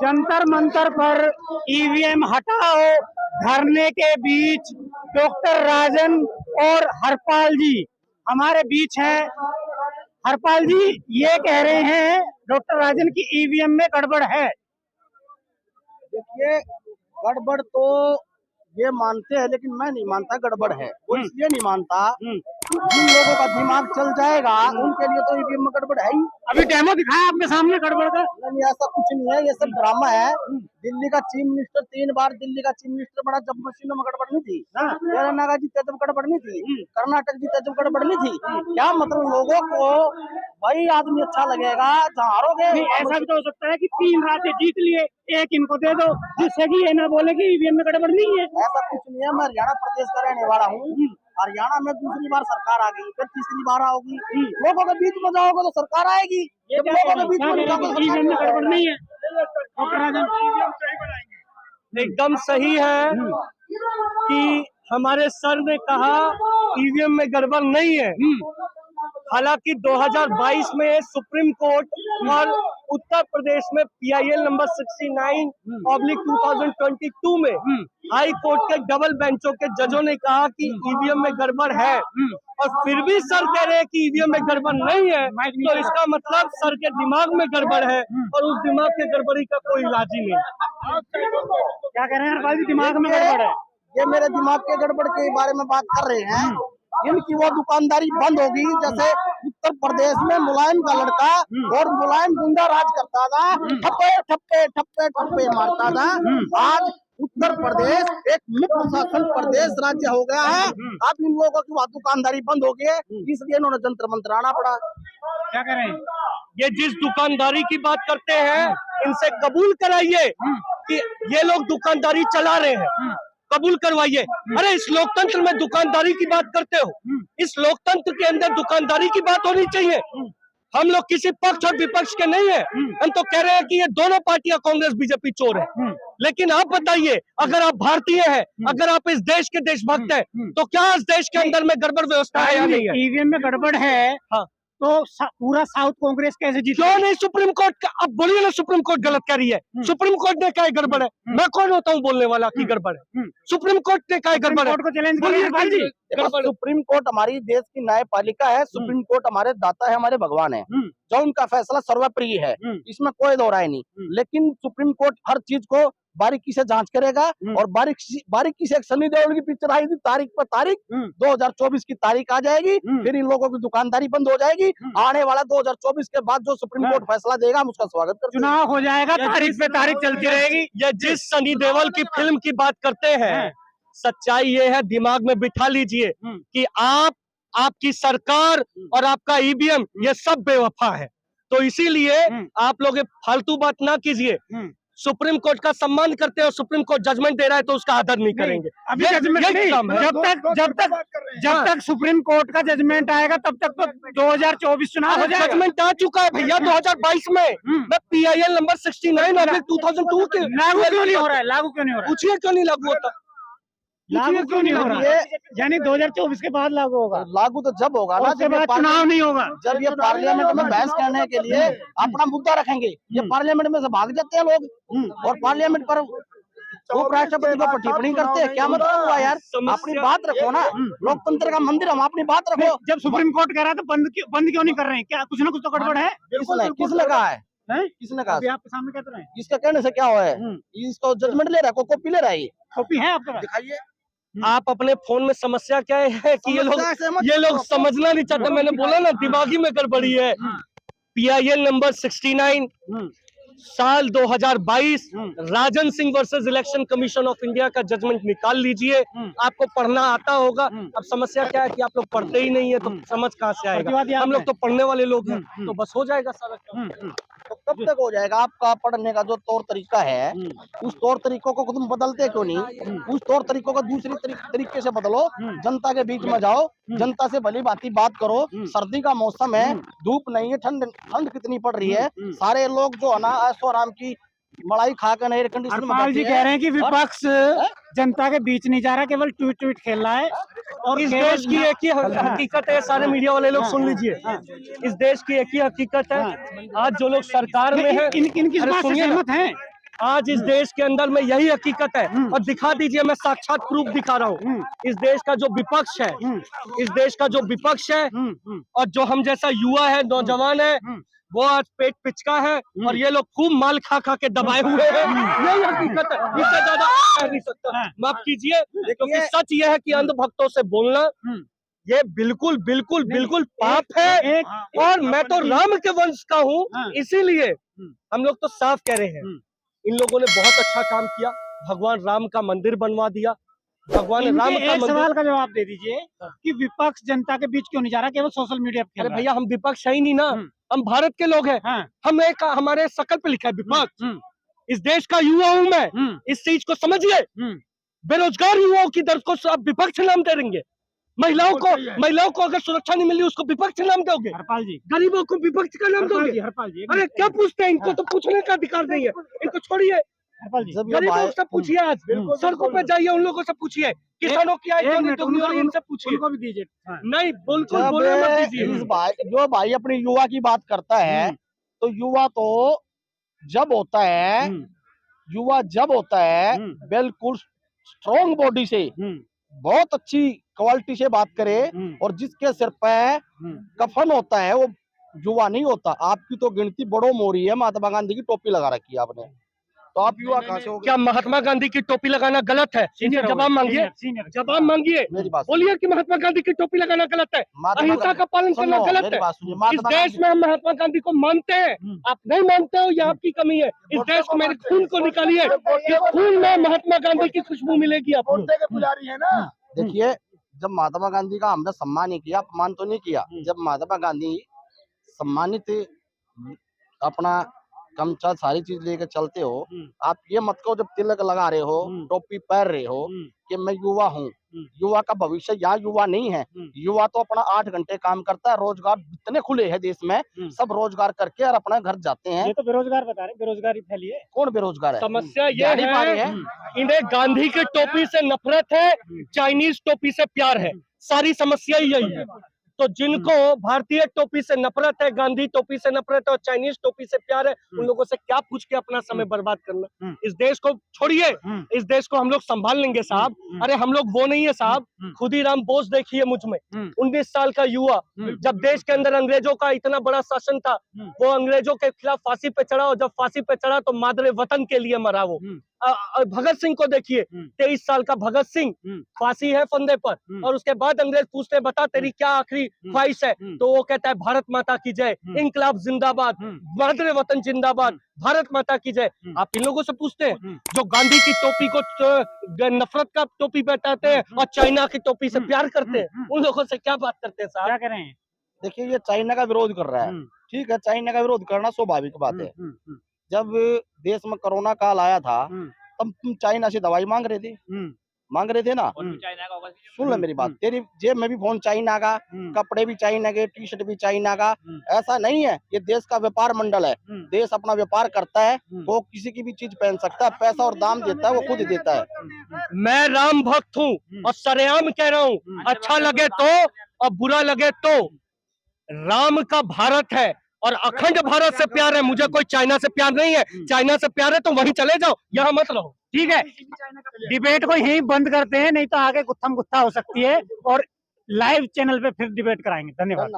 जंतर मंतर पर ईवीएम हटाओ धरने के बीच डॉक्टर राजन और हरपाल जी हमारे बीच हैं। हरपाल जी ये कह रहे हैं डॉक्टर राजन की ईवीएम में गड़बड़ है। देखिए, गड़बड़ तो ये मानते हैं, लेकिन मैं नहीं मानता गड़बड़ है। वो इसलिए नहीं मानता, जिन लोगों का दिमाग चल जाएगा उनके लिए तो ईवीएम में गड़बड़ है ही। अभी डेमो दिखाया आपके सामने गड़बड़ का। नहीं, ऐसा कुछ नहीं है, ये सब ड्रामा है। दिल्ली का चीफ मिनिस्टर 3 बार दिल्ली का चीफ मिनिस्टर बड़ा जब मशीनों में गड़बड़ नहीं थी। तेलंगाना जीते जब गड़बड़ नहीं थी, कर्नाटक जीते जब गड़बड़ नहीं थी। क्या मतलब लोगों को वही आदमी अच्छा लगेगा जहाँ हारोगे। ऐसा भी तो हो सकता है कि 3 राज्य जीत लिए, एक इनको दे दो, जिससे कि ये ना बोले कि ईवीएम में गड़बड़ नहीं है। ऐसा कुछ नहीं है। मैं हरियाणा प्रदेश का रहने वाला हूँ। हरियाणा में दूसरी बार सरकार आ गई, फिर तीसरी बार आओगी। लोगों के बीच में जाओगे तो सरकार आएगी। जब लोगों के बीच में जाओगे ईवीएम में गड़बड़ नहीं है। एकदम सही है कि हमारे सर ने कहा ईवीएम में गड़बड़ नहीं है। हालांकि 2022 में सुप्रीम कोर्ट और उत्तर प्रदेश में PIL नंबर 69/2022 में हाई कोर्ट के डबल बेंचों के जजों ने कहा कि ईवीएम में गड़बड़ है, और फिर भी सर कह रहे हैं कि ईवीएम में गड़बड़ नहीं है। तो इसका मतलब सर के दिमाग में गड़बड़ है, और उस दिमाग के गड़बड़ी का कोई इलाज ही नहीं। क्या कह रहे हैं हरपाल जी, दिमाग में गड़बड़ है? ये मेरे दिमाग के गड़बड़ के बारे में बात कर रहे हैं। इनकी वो दुकानदारी बंद होगी जैसे उत्तर प्रदेश में मुलायम का लड़का और मुलायम गुंडा राज करता था, ठप्पे ठप्पे ठप्पे ठप्पे मारता था। आज उत्तर प्रदेश एक मुक्त शासन प्रदेश राज्य हो गया है। अब इन लोगों की वहाँ दुकानदारी बंद हो गई है, इसलिए इन्होंने जंतर मंतर आना पड़ा। क्या कह रहे हैं? ये जिस दुकानदारी की बात करते हैं, इनसे कबूल कराइए कि ये लोग दुकानदारी चला रहे हैं, कबूल करवाइए। अरे इस लोकतंत्र में दुकानदारी की बात करते हो, इस लोकतंत्र के अंदर दुकानदारी की बात होनी चाहिए। हम लोग किसी पक्ष और विपक्ष के नहीं है। हम तो कह रहे हैं कि ये दोनों पार्टियां कांग्रेस बीजेपी चोर है। लेकिन आप बताइए, अगर आप भारतीय हैं, अगर आप इस देश के देशभक्त हैं, तो क्या इस देश के अंदर में गड़बड़ व्यवस्था है या नहीं है? ईवीएम में गड़बड़ है। हाँ। तो पूरा साउथ कांग्रेस कैसे जीत? क्यों नहीं? सुप्रीम कोर्ट का अब बोलिए ना, सुप्रीम कोर्ट गलत कर रही है। सुप्रीम कोर्ट ने कहा गड़बड़ है, मैं कौन होता हूँ बोलने वाला कि गड़बड़ है? सुप्रीम कोर्ट ने कहा गड़बड़ है। कोर्ट को चैलेंज करिए। सुप्रीम कोर्ट हमारी देश की न्यायपालिका है। सुप्रीम कोर्ट हमारे दाता है, हमारे भगवान है, जो उनका फैसला सर्वप्रिय है, इसमें कोई दो राय नहीं। लेकिन सुप्रीम कोर्ट हर चीज को बारीकी से जांच करेगा, और बारीकी से एक सनी देओल की पिक्चर आई थी, तारीख पर तारीख 2024 की तारीख आ जाएगी, फिर इन लोगों की दुकानदारी बंद हो जाएगी। आने वाला 2024 के बाद जो सुप्रीम कोर्ट फैसला देगा, हम उसका स्वागत करते हैं। चुनाव हो जाएगा, तारीख पे तारीख चलती रहेगी। ये जिस सनी देओल की फिल्म की बात करते हैं, सच्चाई ये है, दिमाग में बिठा लीजिए कि आपकी सरकार और आपका ईवीएम ये सब बेवफा है। तो इसीलिए आप लोग फालतू बात ना कीजिए। सुप्रीम कोर्ट का सम्मान करते हैं, और सुप्रीम कोर्ट जजमेंट दे रहा है तो उसका आदर नहीं करेंगे। अभी जजमेंट नहीं, जब तक सुप्रीम कोर्ट का जजमेंट आएगा तब तक तो 2024 चुनाव हो जाएगा। जजमेंट आ चुका है भैया 2022 में। मैं PIL नंबर 69/2002 के लागू क्यों नहीं हो रहा है? लागू क्यों नहीं हो रहा है? पूछिए क्यों नहीं लागू होता? लागू क्यों नहीं हो रहा है? यानी 2024 के बाद लागू होगा। लागू तो जब होगा ना, जब चुनाव नहीं होगा, जब ये पार्लियामेंट में बहस करने के लिए अपना मुद्दा रखेंगे। ये पार्लियामेंट में से भाग जाते हैं लोग, और पार्लियामेंट पर उपराष्ट्रपति को टिप्पणी करते हैं। क्या मतलब हुआ यार? अपनी बात रखो ना, लोकतंत्र का मंदिर, हम अपनी बात रखो। जब सुप्रीम कोर्ट कह रहा है तो बंद क्यों नहीं कर रहे हैं? क्या कुछ ना कुछ तो गड़बड़ है? किसने कहा है? किसने कहा? आपके सामने कहते रहे। इसका कहने से क्या हुआ है? इसको जजमेंट ले रहा है, कॉपी ले रहा है। कॉपी है आपके पास? दिखाइए। आप अपने फोन में समस्या क्या है कि ये लोग समझना नहीं चाहते। मैंने बोला ना, दिमागी में गड़बड़ी है। PIL नंबर 69 साल 2022 Rajan Singh versus Election Commission of India का जजमेंट निकाल लीजिए। आपको पढ़ना आता होगा। अब समस्या क्या है कि आप लोग पढ़ते ही नहीं है, तो समझ कहाँ से आएगा? हम लोग तो पढ़ने वाले लोग हैं, तो बस हो जाएगा सारा काम। तो कब तक हो जाएगा? आपका पढ़ने का जो तौर तरीका है, उस तौर तरीकों को तुम बदलते क्यों नहीं? उस तौर तरीकों को दूसरी तरीके से बदलो। जनता के बीच में जाओ, जनता से भली भांति बात करो। सर्दी का मौसम है, धूप नहीं है, ठंड कितनी पड़ रही है। सारे लोग जो है ना ऐशो आराम की मलाई खाकर एयर कंडीशन में जी कह रहे हैं कि विपक्ष जनता के बीच नहीं जा रहा, केवल ट्वीट खेल रहा है। और इस देश की एक ही हकीकत है, सारे मीडिया वाले लोग सुन लीजिए। इस देश की एक ही हकीकत है, आज जो लोग सरकार में हैं, इनकी बात से सहमत हैं? आज इस देश के अंदर में यही हकीकत है। और दिखा दीजिए, मैं साक्षात प्रूफ दिखा रहा हूँ। इस देश का जो विपक्ष है, इस देश का जो विपक्ष है और जो हम जैसा युवा है, नौजवान है, वो आज पेट पिचका है और ये लोग खूब माल खा खा के दबाए हुए हैं। यही हकीकत है, इससे ज्यादा कह नहीं सकता। माफ कीजिए, क्योंकि सच ये है कि अंधभक्तों से बोलना ये बिल्कुल बिल्कुल बिल्कुल पाप है। और मैं तो राम के वंश का हूँ, इसीलिए हम लोग तो साफ कह रहे हैं, इन लोगों ने बहुत अच्छा काम किया। भगवान राम का मंदिर बनवा दिया। भगवान राम का एक सवाल का जवाब दे दीजिए कि विपक्ष जनता के बीच क्यों नहीं जा रहा, केवल सोशल मीडिया पे? अरे भैया, हम विपक्ष है ही नहीं ना, हम भारत के लोग हैं। हम एक हमारे शकल पे लिखा है विपक्ष। इस देश का युवा हूँ मैं, इस चीज को समझिए। बेरोजगार युवाओं की दर्द को आप विपक्ष नाम दे देंगे। महिलाओं को अगर सुरक्षा नहीं मिली, उसको विपक्ष नाम दोगे। हरपाल जी, गरीबों को विपक्ष का नाम दोगे। हरपाल जी, अरे क्या पूछते हैं? इनको तो पूछने का अधिकार नहीं है, इनको छोड़िए। हरपाल जी, गरीबों से पूछिए, आज सड़कों पे जाइए, उन लोगों से पूछिए, किसानों की आय क्यों नहीं दुगनी हो रही, इनसे पूछिए। उनको भी दीजिए। नहीं, बिल्कुल बोलने मत दीजिए। जो भाई अपनी युवा की बात करता है, तो युवा तो जब होता है, युवा जब होता है बिल्कुल स्ट्रॉन्ग बॉडी से, बहुत अच्छी क्वालिटी से बात करे, और जिसके सिर पे कफन होता है वो युवा नहीं होता। आपकी तो गिनती बड़ो मोरी है, महात्मा गांधी की टोपी लगा रखी है आपने, तो आप युवा कहाँ से हो? क्या महात्मा गांधी की टोपी लगाना गलत है? जवाब मांगिए, जवाब मांगिए। बोलिए कि महात्मा गांधी की टोपी लगाना गलत है, अहिंसा का पालन करना गलत है। इस देश में हम महात्मा गांधी को मानते हैं, आप नहीं मानते हो, ये आपकी कमी है। इस देश को, मेरे खून को निकालिए, इस खून में महात्मा गांधी की खुशबू मिलेगी आपको। पुजारी है ना। देखिए, जब महात्मा गांधी का हमने सम्मान नहीं किया, अपमान तो नहीं किया। जब महात्मा गांधी सम्मानित अपना गमछा सारी चीज लेके चलते हो, आप ये मत कहो जब तिलक लगा रहे हो, टोपी पहन रहे हो, कि मैं युवा हूँ। युवा का भविष्य यहाँ युवा नहीं है। युवा तो अपना 8 घंटे काम करता है, रोजगार इतने खुले हैं देश में, सब रोजगार करके और अपना घर जाते हैं। ये तो बेरोजगार बता रहे, बेरोजगारी फैली है। कौन बेरोजगार है? समस्या ये है, इन्हें गांधी की टोपी से नफरत है, चाइनीज टोपी से प्यार है, सारी समस्या ही यही है। तो जिनको भारतीय टोपी से नफरत है, गांधी टोपी से नफरत है और चाइनीज टोपी से प्यार है, उन लोगों से क्या पूछ के अपना समय बर्बाद करना। इस देश को छोड़िए, इस देश को हम लोग संभाल लेंगे साहब। अरे हम लोग वो नहीं है साहब, खुदीराम बोस देखिए मुझ में, 19 साल का युवा, जब देश के अंदर अंग्रेजों का इतना बड़ा शासन था, वो अंग्रेजों के खिलाफ फांसी पे चढ़ा, और जब फांसी पे चढ़ा तो मादरे वतन के लिए मरा वो। भगत सिंह को देखिए, 23 साल का भगत सिंह, फांसी है फंदे पर, और उसके बाद अंग्रेज पूछते बता तेरी क्या आखिरी ख्वाहिश है, तो वो कहता है भारत माता की जय, इंकलाब जिंदाबाद, मादरे वतन जिंदाबाद, भारत माता की जय। आप इन लोगों से पूछते हैं जो गांधी की टोपी को नफरत का टोपी पहनाते हैं और चाइना की टोपी से प्यार करते हैं, उन लोगों से क्या बात करते हैं साहब? क्या करें? देखिए, ये चाइना का विरोध कर रहा है, ठीक है, चाइना का विरोध करना स्वाभाविक बात है। जब देश में कोरोना काल आया था, तब तुम चाइना से दवाई मांग रहे थे ना। सुन ले मेरी बात, तेरी जेब में भी फोन चाइना का, कपड़े भी चाइना के, टी शर्ट भी चाइना का। ऐसा नहीं है, ये देश का व्यापार मंडल है, देश अपना व्यापार करता है, वो किसी की भी चीज पहन सकता है, पैसा और दाम देता है वो खुद देता है। मैं राम भक्त हूँ और सरेआम कह रहा हूँ, अच्छा लगे तो और बुरा लगे तो, राम का भारत है और अखंड भारत से प्यार है, मुझे कोई चाइना से प्यार नहीं है। चाइना से प्यार है तो वहीं चले जाओ, यहाँ मत रहो। ठीक है, डिबेट को यहीं बंद करते हैं, नहीं तो आगे गुत्थम गुत्था हो सकती है, और लाइव चैनल पे फिर डिबेट कराएंगे। धन्यवाद।